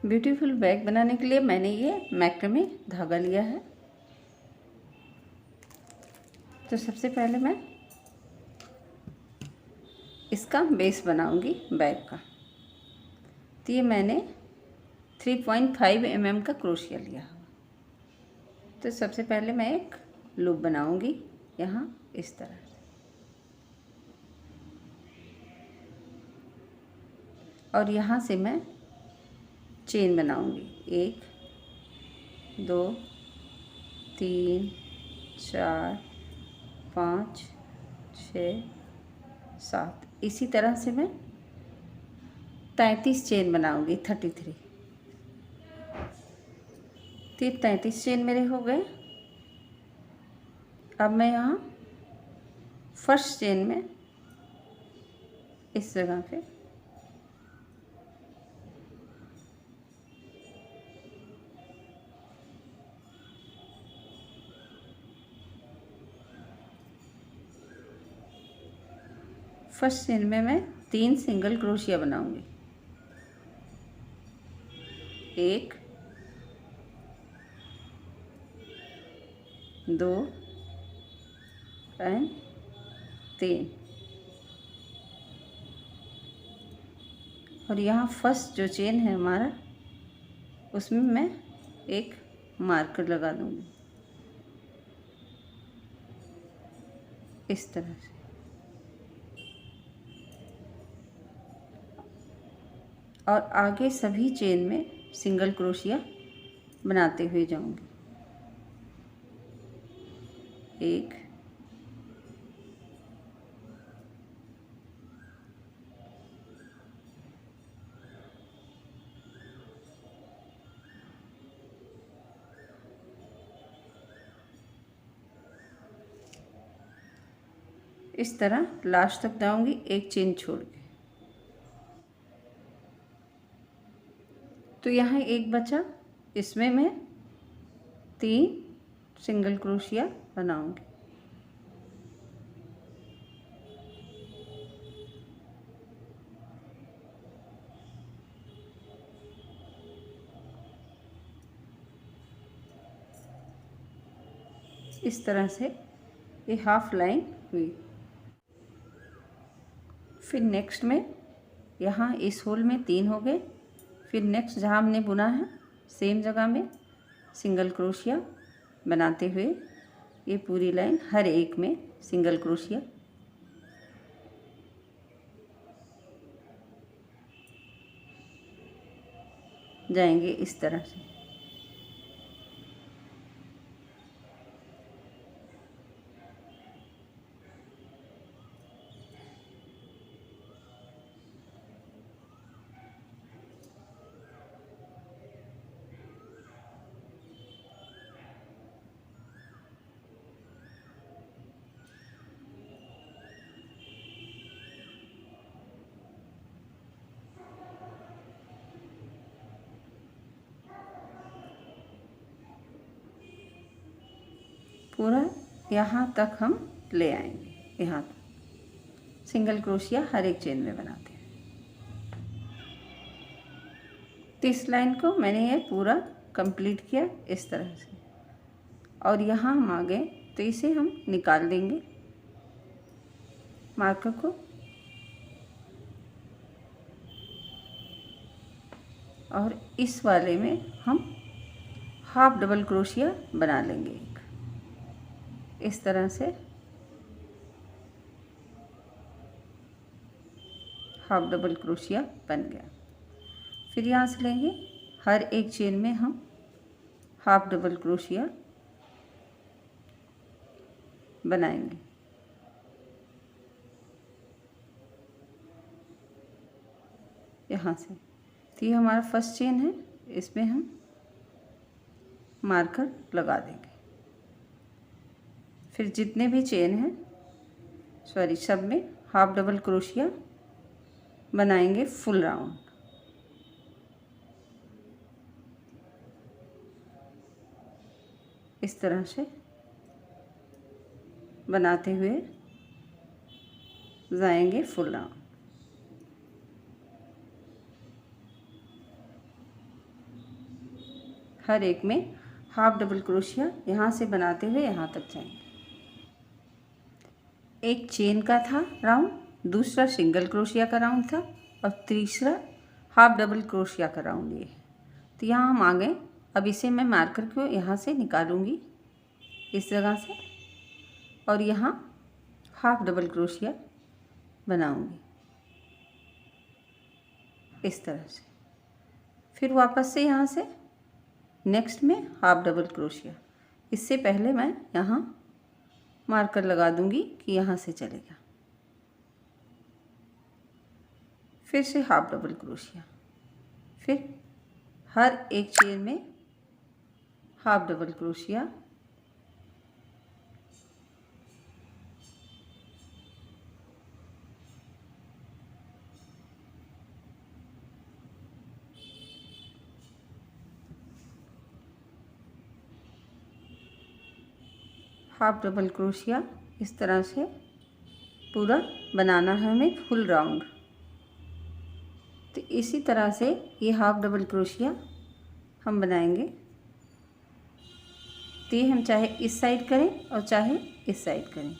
Beautiful bag बनाने के लिए मैंने ये मैक्रामे धागा लिया है। तो सबसे पहले मैं इसका बेस बनाऊंगी बैग का। तो ये मैंने 3.5 mm का क्रोशिया लिया। तो सबसे पहले मैं एक लूप बनाऊंगी यहाँ इस तरह से, और यहाँ से मैं चेन बनाऊंगी 1 2 3 4 5 6 7। इसी तरह से मैं 33 चेन बनाऊंगी 33। तो 33 चेन मेरे हो गए। अब मैं यहाँ फर्स्ट चेन में इस जगह पे फर्स्ट चेन में मैं 3 सिंगल क्रोशिया बनाऊंगी। 1 2 एंड 3। और यहाँ फर्स्ट जो चेन है हमारा, उसमें मैं एक मार्कर लगा दूंगी इस तरह से। और आगे सभी चेन में सिंगल क्रोशिया बनाते हुए जाऊंगी। 1 इस तरह लास्ट तक जाऊंगी एक चेन छोड़ के। तो यहाँ एक बचा, इसमें मैं 3 सिंगल क्रोशिया बनाऊंगी। इस तरह से ये हाफ लाइन हुई। फिर नेक्स्ट में यहाँ इस होल में 3 हो गए। फिर नेक्स्ट जहाँ हमने बुना है सेम जगह में सिंगल क्रोशिया बनाते हुए ये पूरी लाइन हर एक में सिंगल क्रोशिया। जाएंगे इस तरह से। पूरा यहाँ तक हम ले आएंगे। यहाँ तक सिंगल क्रोशिया हर एक चेन में बनाते हैं। तो इस लाइन को मैंने ये पूरा कंप्लीट किया इस तरह से। और यहाँ हम आ गए तो इसे हम निकाल देंगे मार्कर को, और इस वाले में हम हाफ डबल क्रोशिया बना लेंगे एक इस तरह से। हाफ डबल क्रोशिया बन गया। फिर यहाँ से लेंगे हर एक चेन में हम हाफ डबल क्रोशिया बनाएंगे। यहाँ से तो ये हमारा फर्स्ट चेन है, इसमें हम मार्कर लगा देंगे। फिर जितने भी चेन हैं सब में हाफ डबल क्रोशिया बनाएंगे फुल राउंड। इस तरह से बनाते हुए जाएंगे फुल राउंड। हर एक में हाफ डबल क्रोशिया यहाँ से बनाते हुए यहाँ तक जाएंगे। एक चेन का था राउंड, दूसरा सिंगल क्रोशिया का राउंड था और तीसरा हाफ डबल क्रोशिया का राउंड ये है। तो यहाँ हम आ गए। अब इसे मैं मार्कर को यहाँ से निकालूंगी इस जगह से और यहाँ हाफ डबल क्रोशिया बनाऊंगी इस तरह से। फिर वापस से यहाँ से नेक्स्ट में हाफ डबल क्रोशिया। इससे पहले मैं यहाँ मार्कर लगा दूंगी कि यहाँ से चलेगा। फिर से हाफ डबल क्रोशिया, फिर हर एक चेन में half double crochet, half double crochet. इस तरह से पूरा बनाना है हमें फुल राउंड। तो इसी तरह से ये हाफ डबल क्रोशिया हम बनाएंगे। तो ये हम चाहे इस साइड करें और चाहे इस साइड करें।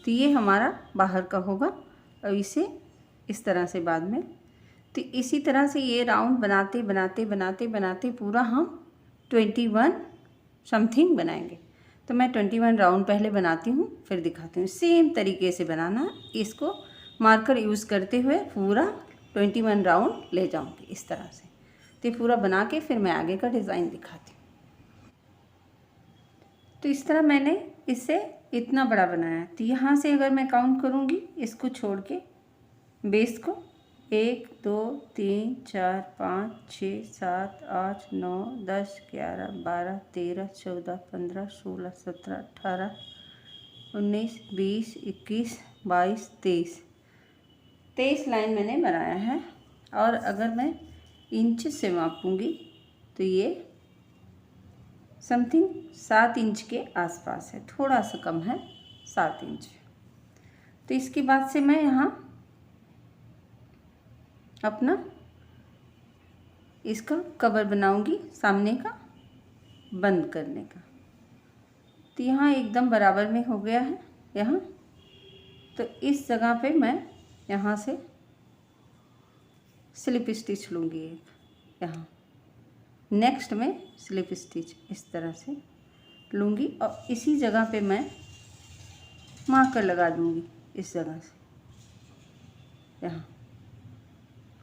तो ये हमारा बाहर का होगा और इसे इस तरह से बाद में। तो इसी तरह से ये राउंड बनाते बनाते बनाते बनाते पूरा हम 21 समथिंग बनाएंगे। तो मैं 21 राउंड पहले बनाती हूँ, फिर दिखाती हूँ। सेम तरीके से बनाना है, इसको मार्कर यूज़ करते हुए पूरा 21 राउंड ले जाऊँगी इस तरह से। तो पूरा बना के फिर मैं आगे का डिज़ाइन दिखाती हूँ। तो इस तरह मैंने इससे इतना बड़ा बनाया। तो यहाँ से अगर मैं काउंट करूँगी इसको छोड़ के बेस को 1 2 3 4 5 6 7 8 9 10 11 12 13 14 15 16 17 18 19 20 21 22 23 लाइन मैंने बनाया है। और अगर मैं इंच से मापूंगी तो ये समथिंग 7 इंच के आसपास है, थोड़ा सा कम है 7 इंच। तो इसके बाद से मैं यहाँ अपना इसका कवर बनाऊंगी सामने का बंद करने का। तो यहाँ एकदम बराबर में हो गया है यहाँ। तो इस जगह पे मैं यहाँ से स्लिप स्टिच लूँगी एक यहाँ, नेक्स्ट में स्लिप स्टिच इस तरह से लूँगी और इसी जगह पे मैं मार्कर लगा दूँगी इस जगह से यहाँ।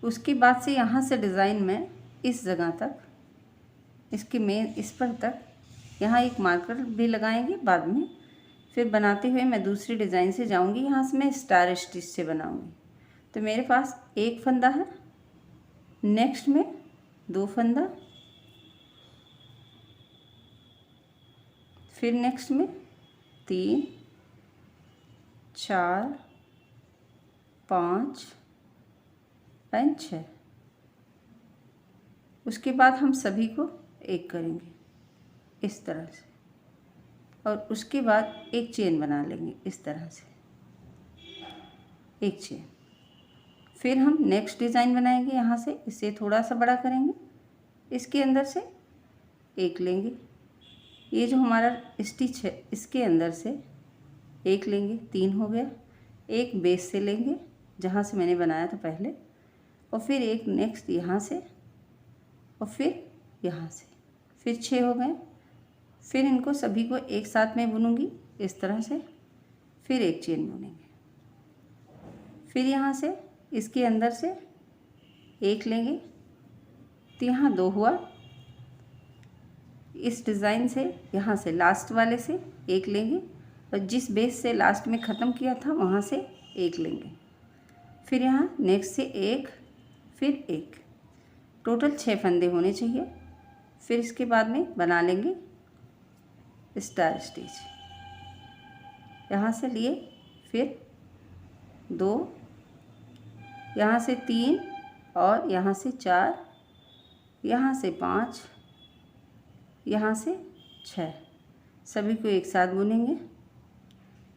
उसके बाद से यहाँ से डिज़ाइन में इस जगह तक, इसके मेन इस पर तक यहाँ एक मार्कर भी लगाएंगे बाद में। फिर बनाते हुए मैं दूसरी डिज़ाइन से जाऊँगी, यहाँ से मैं स्टार स्टिच से बनाऊँगी। तो मेरे पास एक फंदा है, नेक्स्ट में 2 फंदा, फिर नेक्स्ट में 3 4 5 एंड 6। उसके बाद हम सभी को एक करेंगे इस तरह से और उसके बाद एक चेन बना लेंगे इस तरह से, एक चेन। फिर हम नेक्स्ट डिज़ाइन बनाएंगे, यहाँ से इसे थोड़ा सा बड़ा करेंगे, इसके अंदर से एक लेंगे। ये जो हमारा स्टिच है इसके अंदर से एक लेंगे, 3 हो गया। एक बेस से लेंगे जहाँ से मैंने बनाया था पहले, और फिर एक नेक्स्ट यहाँ से और फिर यहाँ से, फिर 6 हो गए। फिर इनको सभी को एक साथ में बुनूंगी इस तरह से, फिर एक चेन बुनेंगे। फिर यहाँ से इसके अंदर से एक लेंगे, तो यहाँ 2 हुआ। इस डिज़ाइन से यहाँ से लास्ट वाले से एक लेंगे और जिस बेस से लास्ट में ख़त्म किया था वहाँ से एक लेंगे। फिर यहाँ नेक्स्ट से एक, फिर एक, टोटल 6 फंदे होने चाहिए। फिर इसके बाद में बना लेंगे स्टार स्टिच, यहाँ से लिए, फिर 2, यहाँ से 3 और यहाँ से 4, यहाँ से 5, यहाँ से 6, सभी को एक साथ बुनेंगे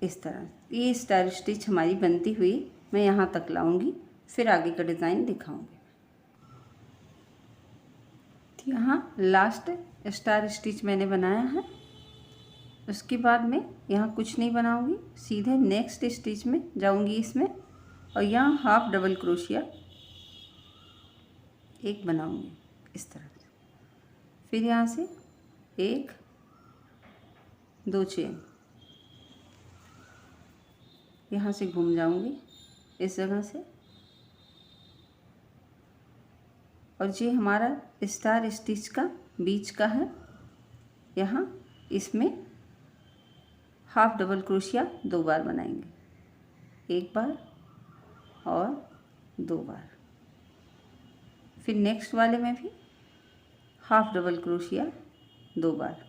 इस तरह। ये स्टार स्टिच हमारी बनती हुई मैं यहाँ तक लाऊंगी, फिर आगे का डिज़ाइन दिखाऊंगी। यहाँ लास्ट स्टार स्टिच मैंने बनाया है। उसके बाद में यहाँ कुछ नहीं बनाऊंगी, सीधे नेक्स्ट स्टिच में जाऊंगी इसमें, और यहाँ हाफ डबल क्रोशिया एक बनाऊंगी इस तरह से। फिर यहाँ से 1 2 चेन, यहाँ से घूम जाऊंगी इस जगह से, और ये हमारा स्टार स्टिच का बीच का है। यहाँ इसमें हाफ डबल क्रोशिया 2 बार बनाएंगे, 1 बार और 2 बार। फिर नेक्स्ट वाले में भी हाफ डबल क्रोशिया 2 बार,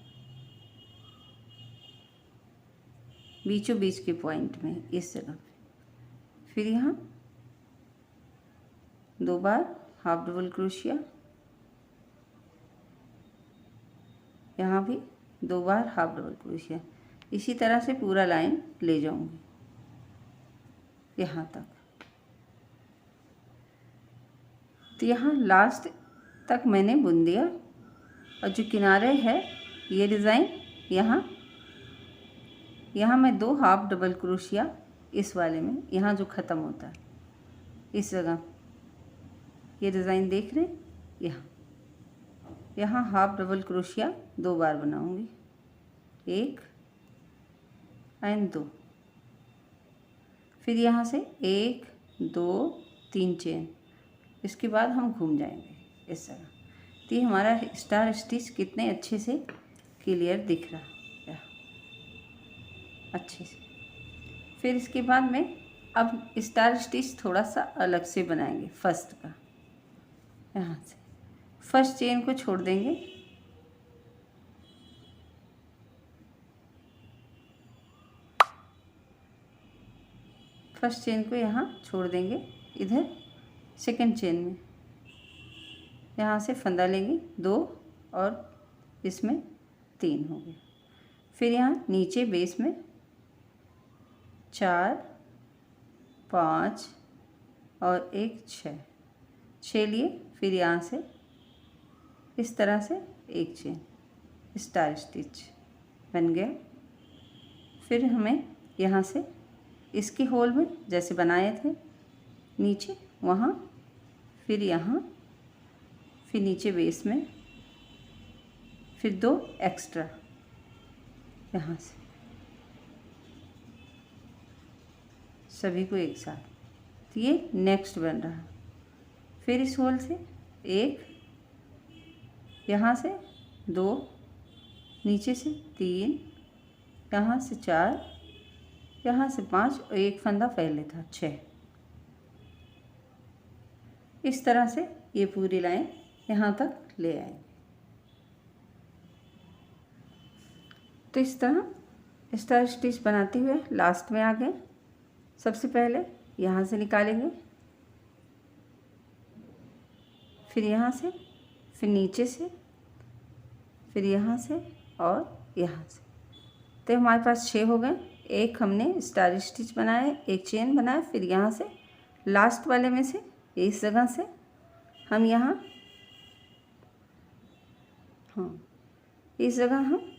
बीचों बीच के पॉइंट में इस जगह पे। फिर यहाँ 2 बार हाफ डबल क्रोशिया, यहाँ भी 2 बार हाफ डबल क्रोशिया। इसी तरह से पूरा लाइन ले जाऊंगी यहाँ तक। तो यहाँ लास्ट तक मैंने बुन दिया, और जो किनारे है ये डिज़ाइन यहाँ मैं 2 हाफ डबल क्रोशिया इस वाले में, यहाँ जो ख़त्म होता है इस जगह, ये डिज़ाइन देख रहे हैं, यहाँ हाफ डबल क्रोशिया 2 बार बनाऊंगी, 1 एंड 2। फिर यहाँ से 1 2 3 चेन, इसके बाद हम घूम जाएंगे इस जगह। तो ये हमारा स्टार स्टिच कितने अच्छे से क्लियर दिख रहा है अच्छे से। फिर इसके बाद में अब स्टार स्टिच थोड़ा सा अलग से बनाएंगे फर्स्ट का। यहाँ से फर्स्ट चेन को छोड़ देंगे, फर्स्ट चेन को यहाँ छोड़ देंगे, इधर सेकंड चेन में यहाँ से फंदा लेंगे 2 और इसमें 3 हो गए। फिर यहाँ नीचे बेस में 4 5 और 1 6 लिए। फिर यहाँ से इस तरह से 1 चेन, स्टार स्टिच बन गया। फिर हमें यहाँ से इसके होल में जैसे बनाए थे नीचे वहाँ, फिर यहाँ, फिर नीचे बेस में, फिर 2 एक्स्ट्रा यहाँ से, सभी को एक साथ। तो ये नेक्स्ट बन रहा। फिर इस होल से 1, यहाँ से 2, नीचे से 3, यहाँ से 4, यहाँ से 5 और 1 फंदा पहले था 6। इस तरह से ये पूरी लाइन यहाँ तक ले आएंगे। तो इस तरह स्टार स्टिच बनाते हुए लास्ट में आ गए। सबसे पहले यहाँ से निकालेंगे, फिर यहाँ से, फिर नीचे से, फिर यहाँ से और यहाँ से। तो हमारे पास 6 हो गए। एक हमने स्टार स्टिच बनाया, एक चेन बनाया, फिर यहाँ से लास्ट वाले में से इस जगह से हम यहाँ, इस जगह हम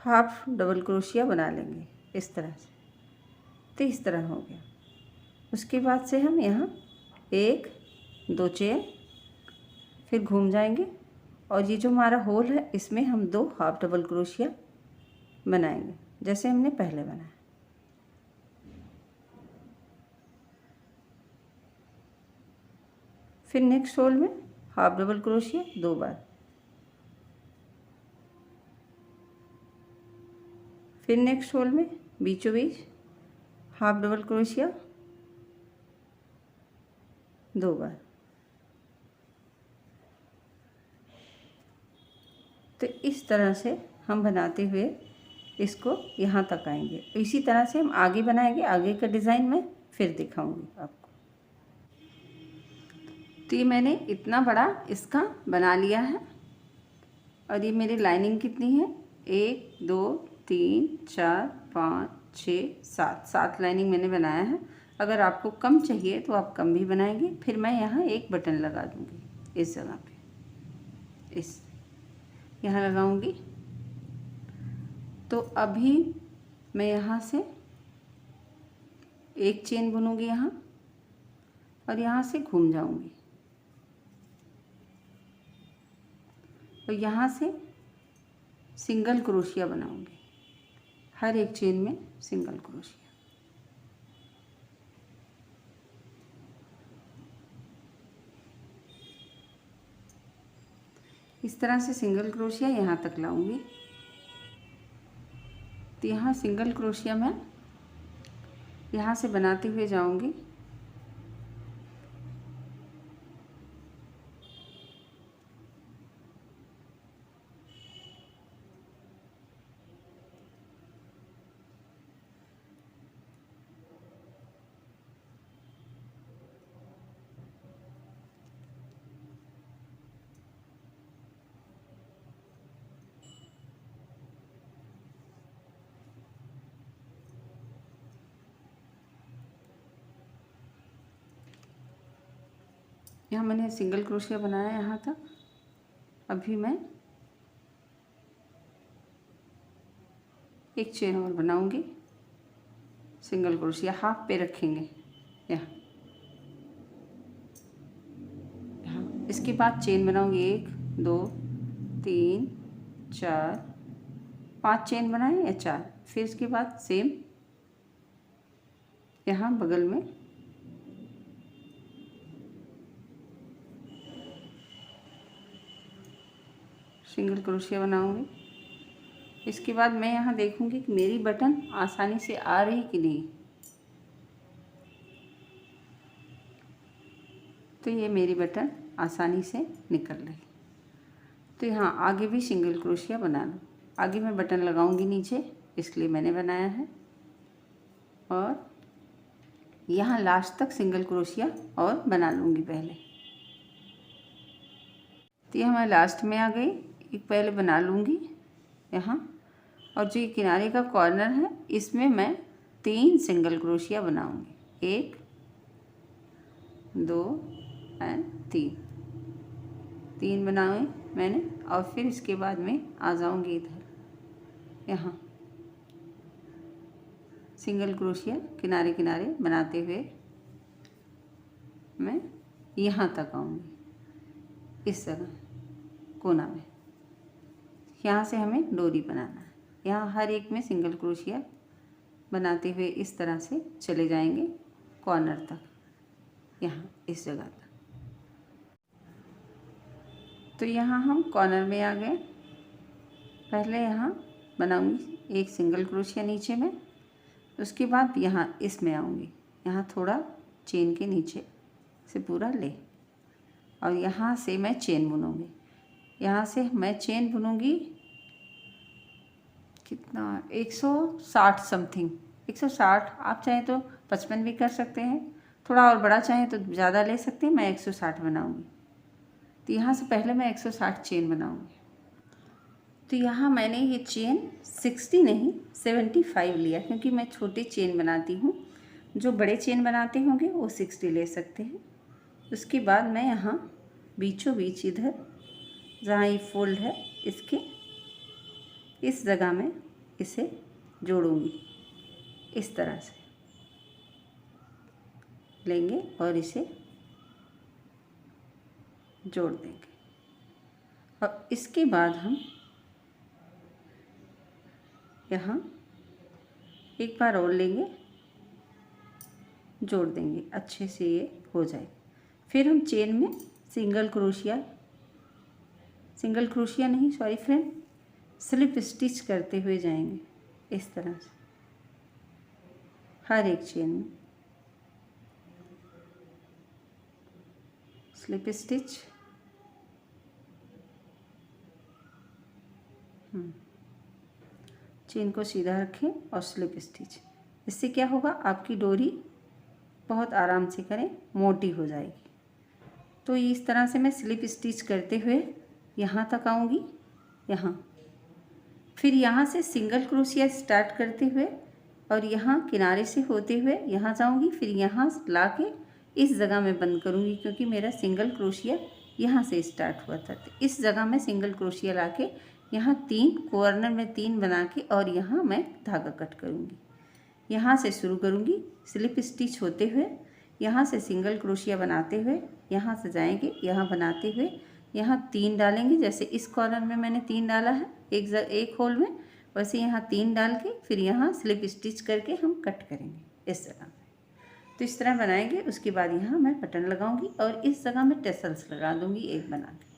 हाफ डबल क्रोशिया बना लेंगे इस तरह से। तो इस तरह हो गया। उसके बाद से हम यहाँ 1 2 चेन, फिर घूम जाएंगे, और ये जो हमारा होल है इसमें हम 2 हाफ डबल क्रोशिया बनाएंगे जैसे हमने पहले बनाया। फिर नेक्स्ट होल में हाफ डबल क्रोशिया 2 बार, फिर नेक्स्ट होल में बीचों बीच हाफ डबल क्रोशिया 2 बार। तो इस तरह से हम बनाते हुए इसको यहाँ तक आएंगे। इसी तरह से हम आगे बनाएंगे, आगे का डिज़ाइन मैं फिर दिखाऊंगी आपको। तो ये मैंने इतना बड़ा इसका बना लिया है, और ये मेरी लाइनिंग कितनी है 1 2 3 4 5 6 7 लाइनिंग मैंने बनाया है। अगर आपको कम चाहिए तो आप कम भी बनाएंगे। फिर मैं यहाँ एक बटन लगा दूँगी इस जगह पे, इस यहाँ लगाऊँगी। तो अभी मैं यहाँ से एक चेन बुनूँगी यहाँ और यहाँ से घूम जाऊँगी और यहाँ से सिंगल क्रोशिया बनाऊँगी, हर एक चेन में सिंगल क्रोशिया। इस तरह से सिंगल क्रोशिया यहाँ तक लाऊंगी। तो यहाँ सिंगल क्रोशिया मैं यहाँ से बनाते हुए जाऊंगी। यहाँ मैंने सिंगल क्रोशिया बनाया यहाँ तक। अभी मैं एक चेन और बनाऊंगी, सिंगल क्रोशिया हाफ पे रखेंगे यहाँ। इसके बाद चेन बनाऊंगी 1 2 3 4 5 चेन बनाए या 4। फिर इसके बाद सेम यहाँ बगल में सिंगल क्रोशिया बनाऊंगी। इसके बाद मैं यहाँ देखूंगी कि मेरी बटन आसानी से आ रही कि नहीं। तो ये मेरी बटन आसानी से निकल रही। तो यहाँ आगे भी सिंगल क्रोशिया बना लो। आगे मैं बटन लगाऊंगी नीचे, इसलिए मैंने बनाया है। और यहाँ लास्ट तक सिंगल क्रोशिया और बना लूँगी पहले। तो यहाँ मैं लास्ट में आ गई, एक पहले बना लूँगी यहाँ। और जो ये किनारे का कॉर्नर है इसमें मैं 3 सिंगल क्रोशिया बनाऊँगी, 1 2 एंड 3 बनाए मैंने। और फिर इसके बाद में आ जाऊँगी इधर, यहाँ सिंगल क्रोशिया किनारे किनारे बनाते हुए मैं यहाँ तक आऊँगी, इस जगह कोना में। यहाँ से हमें डोरी बनाना है। यहाँ हर एक में सिंगल क्रोशिया बनाते हुए इस तरह से चले जाएंगे कॉर्नर तक, यहाँ इस जगह तक। तो यहाँ हम कॉर्नर में आ गए। पहले यहाँ बनाऊंगी एक सिंगल क्रोशिया नीचे में, उसके बाद यहाँ इसमें आऊँगी। यहाँ थोड़ा चेन के नीचे से पूरा ले और यहाँ से मैं चेन बुनूँगी। यहाँ से मैं चेन बुनूँगी कितना 160 समथिंग, 160। आप चाहें तो 55 भी कर सकते हैं, थोड़ा और बड़ा चाहें तो ज़्यादा ले सकते हैं। मैं 160 बनाऊँगी। तो यहाँ से पहले मैं 160 चेन बनाऊँगी। तो यहाँ मैंने ये चेन 60 नहीं 75 लिया, क्योंकि मैं छोटे चेन बनाती हूँ। जो बड़े चेन बनाते होंगे वो 60 ले सकते हैं। उसके बाद मैं यहाँ बीचों बीच इधर जहाँ ये फोल्ड है इसके इस जगह में इसे जोड़ूंगी। इस तरह से लेंगे और इसे जोड़ देंगे। और इसके बाद हम यहाँ एक बार और लेंगे, जोड़ देंगे, अच्छे से ये हो जाए। फिर हम चेन में सिंगल क्रोशिया नहीं सॉरी फ्रेंड, स्लिप स्टिच करते हुए जाएंगे इस तरह से हर एक चेन में स्लिप स्टिच। चेन को सीधा रखें और स्लिप स्टिच। इससे क्या होगा, आपकी डोरी बहुत आराम से करें मोटी हो जाएगी। तो इस तरह से मैं स्लिप स्टिच करते हुए यहाँ तक आऊँगी, यहाँ। फिर यहाँ से सिंगल क्रोशिया स्टार्ट करते हुए और यहाँ किनारे से होते हुए यहाँ जाऊँगी, फिर यहाँ ला के इस जगह में बंद करूँगी, क्योंकि मेरा सिंगल क्रोशिया यहाँ से स्टार्ट हुआ था। तो इस जगह में सिंगल क्रोशिया ला के यहाँ 3 कॉर्नर में 3 बना के और यहाँ मैं धागा कट करूँगी। यहाँ से शुरू करूँगी स्लिप स्टिच होते हुए, यहाँ से सिंगल क्रोशिया बनाते हुए, यहाँ से जाएंगे, यहाँ बनाते हुए यहाँ 3 डालेंगे। जैसे इस कॉर्नर में मैंने 3 डाला है एक होल में, वैसे यहाँ 3 डाल के फिर यहाँ स्लिप स्टिच करके हम कट करेंगे इस जगह में। तो इस तरह बनाएंगे। उसके बाद यहाँ मैं बटन लगाऊंगी और इस जगह में टेसल्स लगा दूंगी एक बना के।